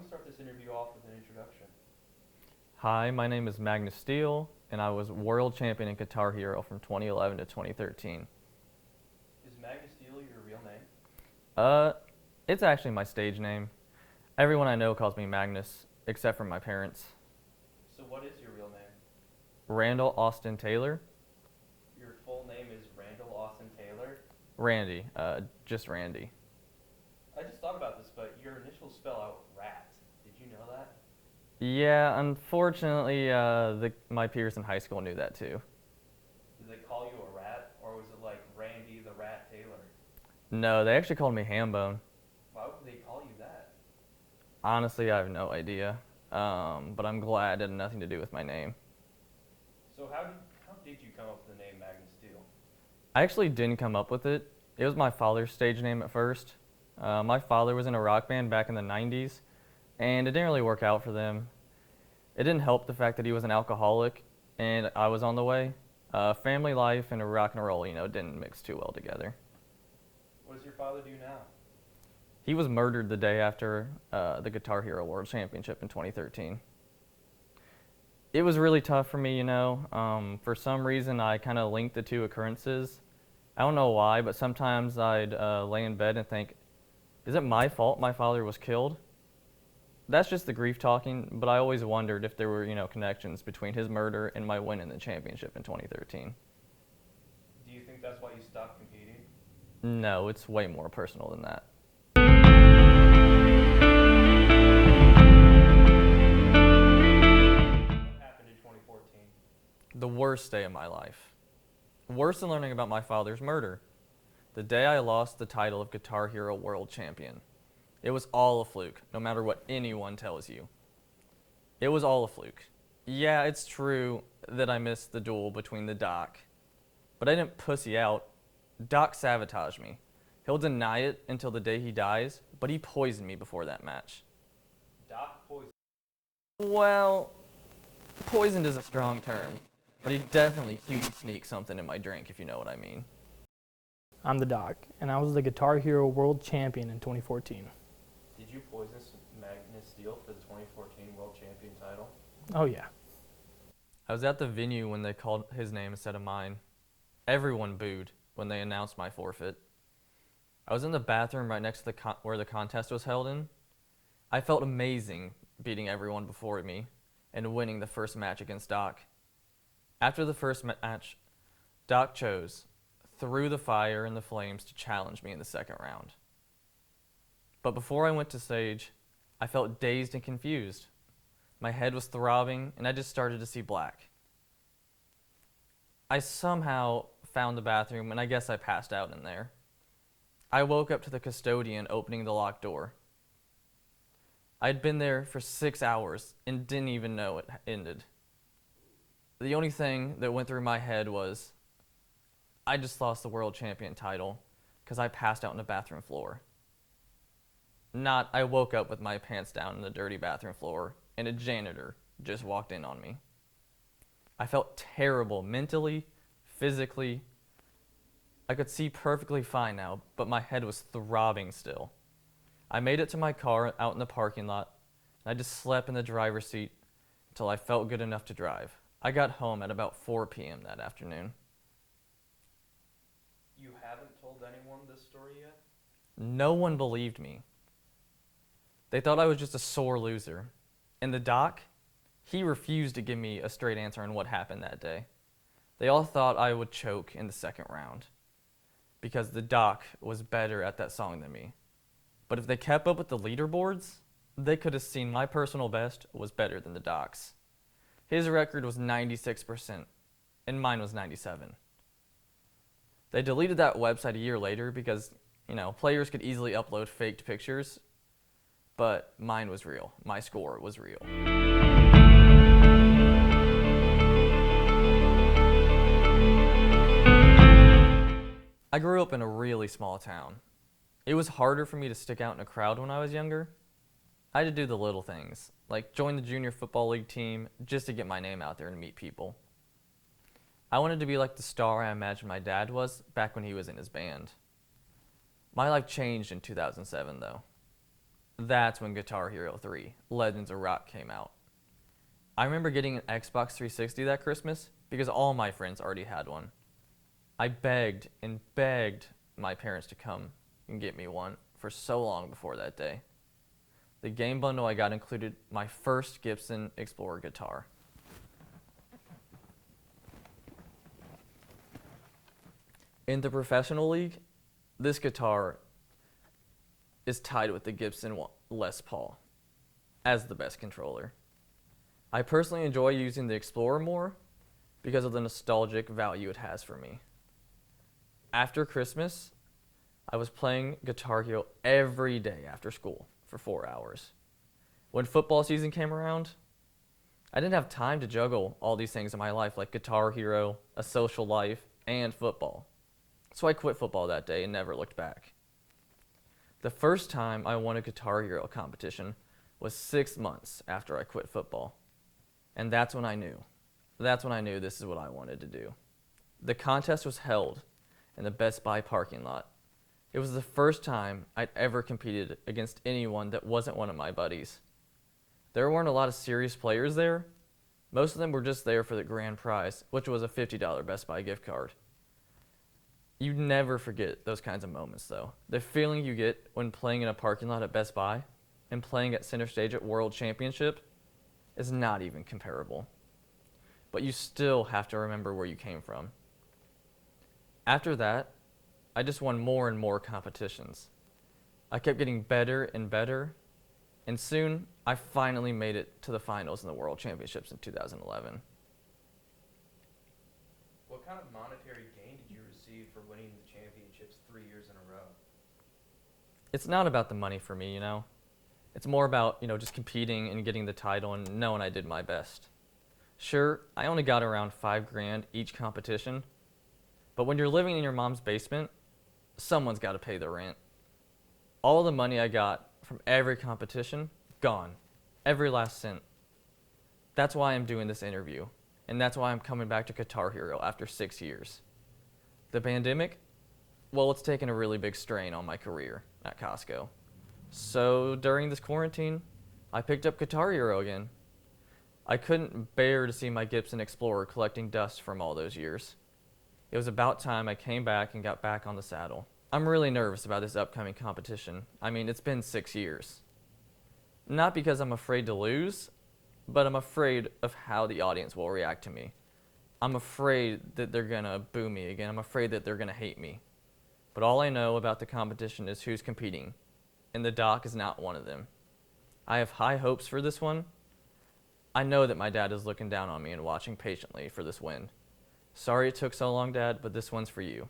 start this interview off with an introduction. Hi, my name is Magnus Steele, and I was world champion in Guitar Hero from 2011 to 2013. Is Magnus Steele your real name? Uh, it's actually my stage name. Everyone I know calls me Magnus, except for my parents. So what is your real name? Randall Austin Taylor. Your full name is Randall Austin Taylor? Randy, just Randy. I just thought about this, but your initials spell out rat. Did you know that? Yeah, unfortunately, my peers in high school knew that too. Did they call you a rat, or was it like Randy the Rat Taylor? No, they actually called me Hambone. Why would they call you that? Honestly, I have no idea. But I'm glad it had nothing to do with my name. So how did you come up with the name Magnus Steele? I actually didn't come up with it. It was my father's stage name at first. My father was in a rock band back in the 90s, and it didn't really work out for them. It didn't help the fact that he was an alcoholic, and I was on the way. Family life and rock and roll, didn't mix too well together. What does your father do now? He was murdered the day after the Guitar Hero World Championship in 2013. It was really tough for me, For some reason, I kind of linked the two occurrences. I don't know why, but sometimes I'd lay in bed and think, is it my fault my father was killed? That's just the grief talking, but I always wondered if there were, connections between his murder and my win in the championship in 2013. Do you think that's why you stopped competing? No, it's way more personal than that. What happened in 2014? The worst day of my life. Worse than learning about my father's murder. The day I lost the title of Guitar Hero World Champion. It was all a fluke, no matter what anyone tells you. It was all a fluke. Yeah, it's true that I missed the duel between the Doc, but I didn't pussy out. Doc sabotaged me. He'll deny it until the day he dies, but he poisoned me before that match. Doc poisoned. Well, poisoned is a strong term, but he definitely sneaked something in my drink, if you know what I mean. I'm the Doc, and I was the Guitar Hero World Champion in 2014. Did you poison Magnus Steele for the 2014 World Champion title? Oh yeah. I was at the venue when they called his name instead of mine. Everyone booed when they announced my forfeit. I was in the bathroom right next to where the contest was held in. I felt amazing beating everyone before me and winning the first match against Doc. After the first match, Doc chose through the fire and the flames to challenge me in the second round. But before I went to stage, I felt dazed and confused. My head was throbbing, and I just started to see black. I somehow found the bathroom, and I guess I passed out in there. I woke up to the custodian opening the locked door. I'd been there for 6 hours and didn't even know it ended. The only thing that went through my head was, I just lost the world champion title because I passed out on the bathroom floor. Not, I woke up with my pants down in the dirty bathroom floor and a janitor just walked in on me. I felt terrible mentally, physically. I could see perfectly fine now, but my head was throbbing still. I made it to my car out in the parking lot, and I just slept in the driver's seat until I felt good enough to drive. I got home at about 4 p.m. that afternoon. You haven't told anyone this story yet? No one believed me. They thought I was just a sore loser. And the Doc, he refused to give me a straight answer on what happened that day. They all thought I would choke in the second round because the Doc was better at that song than me. But if they kept up with the leaderboards, they could have seen my personal best was better than the Doc's. His record was 96%, and mine was 97%. They deleted that website a year later because, players could easily upload faked pictures, but mine was real. My score was real. I grew up in a really small town. It was harder for me to stick out in a crowd when I was younger. I had to do the little things, like join the junior football league team just to get my name out there and meet people. I wanted to be like the star I imagined my dad was back when he was in his band. My life changed in 2007, though. that's when Guitar Hero 3, Legends of Rock came out. I remember getting an Xbox 360 that Christmas because all my friends already had one. I begged and begged my parents to come and get me one for so long before that day. The game bundle I got included my first Gibson Explorer guitar. In the professional league, this guitar is tied with the Gibson Les Paul as the best controller. I personally enjoy using the Explorer more because of the nostalgic value it has for me. After Christmas, I was playing Guitar Hero every day after school for 4 hours. When football season came around, I didn't have time to juggle all these things in my life like Guitar Hero, a social life, and football. So I quit football that day and never looked back. The first time I won a Guitar Hero competition was 6 months after I quit football. And that's when I knew. That's when I knew this is what I wanted to do. The contest was held in the Best Buy parking lot. It was the first time I'd ever competed against anyone that wasn't one of my buddies. There weren't a lot of serious players there. Most of them were just there for the grand prize, which was a $50 Best Buy gift card. You never forget those kinds of moments, though. The feeling you get when playing in a parking lot at Best Buy and playing at center stage at World Championship is not even comparable. But you still have to remember where you came from. After that, I just won more and more competitions. I kept getting better and better, and soon I finally made it to the finals in the World Championships in 2011. What kind of monetary gain did you receive for winning the championships 3 years in a row? It's not about the money for me, It's more about, just competing and getting the title and knowing I did my best. Sure, I only got around $5,000 each competition, but when you're living in your mom's basement, someone's got to pay the rent. All the money I got from every competition, gone. Every last cent. That's why I'm doing this interview, and that's why I'm coming back to Guitar Hero after 6 years. The pandemic, well, it's taken a really big strain on my career at Costco. So during this quarantine, I picked up Guitar Hero again. I couldn't bear to see my Gibson Explorer collecting dust from all those years. It was about time I came back and got back on the saddle. I'm really nervous about this upcoming competition. It's been 6 years. Not because I'm afraid to lose, but I'm afraid of how the audience will react to me. I'm afraid that they're gonna boo me again. I'm afraid that they're gonna hate me. But all I know about the competition is who's competing, and the doc is not one of them. I have high hopes for this one. I know that my dad is looking down on me and watching patiently for this win. Sorry it took so long, Dad, but this one's for you.